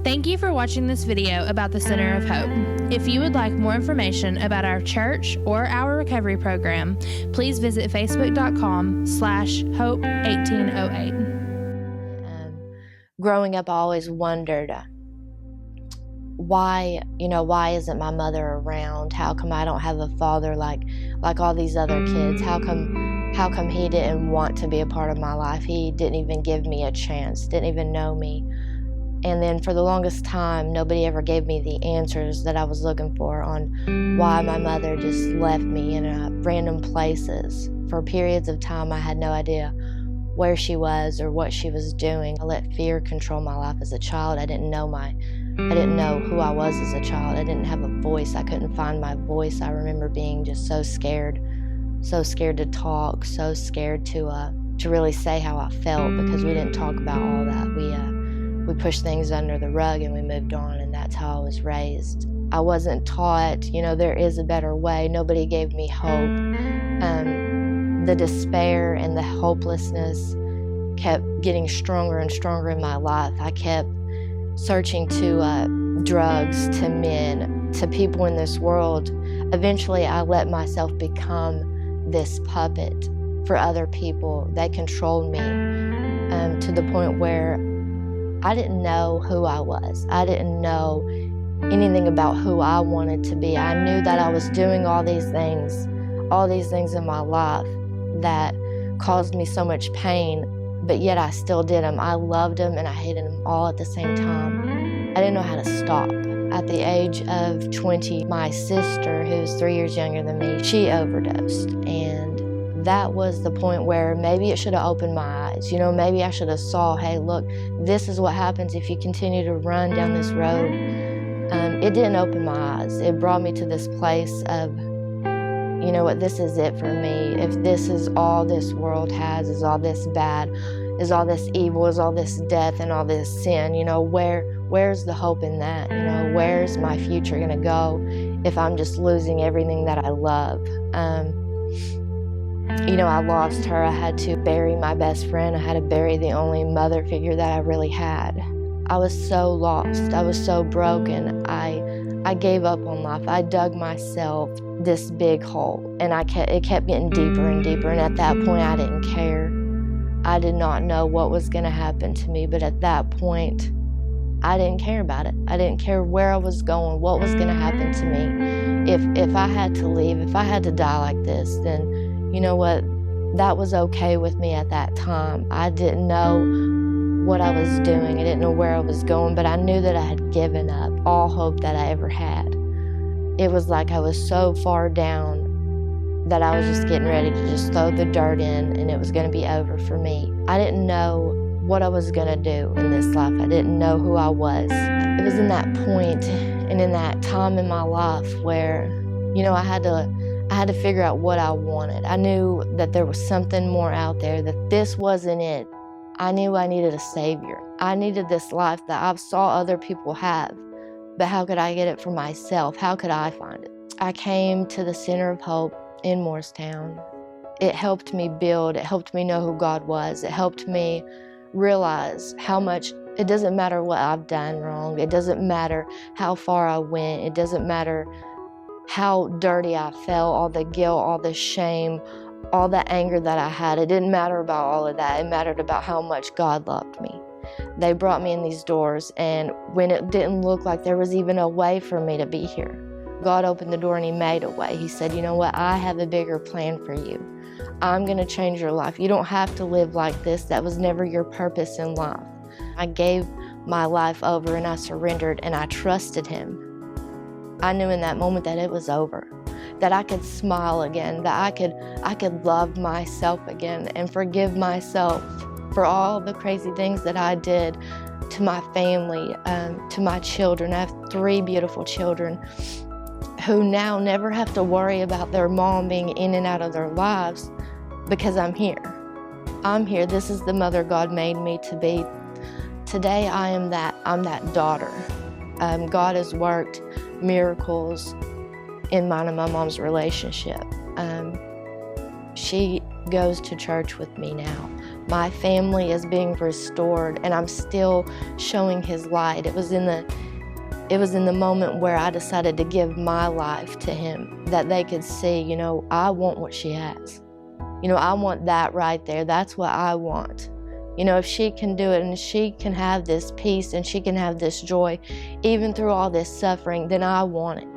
Thank you for watching this video about the Center of Hope. If you would like more information about our church or our recovery program, please visit facebook.com/hope1808. Growing up, I always wondered why isn't my mother around? How come I don't have a father like all these other kids? How come he didn't want to be a part of my life? He didn't even give me a chance, didn't even know me. And then for the longest time, nobody ever gave me the answers that I was looking for on why my mother just left me in random places. For periods of time, I had no idea where she was or what she was doing. I let fear control my life as a child. I didn't know who I was as a child. I didn't have a voice. I couldn't find my voice. I remember being just so scared to talk, so scared to really say how I felt, because we didn't talk about all that. We pushed things under the rug and we moved on, and that's how I was raised. I wasn't taught, there is a better way. Nobody gave me hope. The despair and the hopelessness kept getting stronger and stronger in my life. I kept searching to drugs, to men, to people in this world. Eventually, I let myself become this puppet for other people. They controlled me to the point where I didn't know who I was. I didn't know anything about who I wanted to be. I knew that I was doing all these things in my life that caused me so much pain, but yet I still did them. I loved them and I hated them all at the same time. I didn't know how to stop. At the age of 20, my sister, who's 3 years younger than me, she overdosed. And that was the point where maybe it should have opened my eyes. Maybe I should have saw, hey, look, this is what happens if you continue to run down this road. It didn't open my eyes. It brought me to this place of, this is it for me. If this is all this world has, is all this bad, is all this evil, is all this death and all this sin, where's the hope in that? Where's my future gonna go if I'm just losing everything that I love? I lost her. I had to bury my best friend. I had to bury the only mother figure that I really had. I was so lost. I was so broken. I gave up on life. I dug myself this big hole, and it kept getting deeper and deeper, and at that point I didn't care. I did not know what was going to happen to me, but at that point I didn't care about it. I didn't care where I was going, what was going to happen to me. If I had to leave, if I had to die like this, then you know what? That was okay with me at that time. I didn't know what I was doing. I didn't know where I was going, but I knew that I had given up all hope that I ever had. It was like I was so far down that I was just getting ready to just throw the dirt in, and it was going to be over for me. I didn't know what I was going to do in this life. I didn't know who I was. It was in that point and in that time in my life where, I had to figure out what I wanted. I knew that there was something more out there, that this wasn't it. I knew I needed a savior. I needed this life that I saw other people have, but how could I get it for myself? How could I find it? I came to the Center of Hope in Morristown. It helped me build. It helped me know who God was. It helped me realize how much it doesn't matter what I've done wrong. It doesn't matter how far I went. It doesn't matter how dirty I felt, all the guilt, all the shame, all the anger that I had. It didn't matter about all of that. It mattered about how much God loved me. They brought me in these doors, and when it didn't look like there was even a way for me to be here, God opened the door and He made a way. He said, you know what, I have a bigger plan for you. I'm going to change your life. You don't have to live like this. That was never your purpose in life. I gave my life over and I surrendered and I trusted Him. I knew in that moment that it was over, that I could smile again, that I could love myself again and forgive myself for all the crazy things that I did to my family, to my children. I have 3 beautiful children who now never have to worry about their mom being in and out of their lives because I'm here. I'm here. This is the mother God made me to be. Today I'm that daughter. God has worked miracles in mine and my mom's relationship. She goes to church with me now. My family is being restored, and I'm still showing His light. It was in the moment where I decided to give my life to Him that they could see, you know, I want what she has. You know, I want that right there. That's what I want. You know, if she can do it and she can have this peace and she can have this joy, even through all this suffering, then I want it.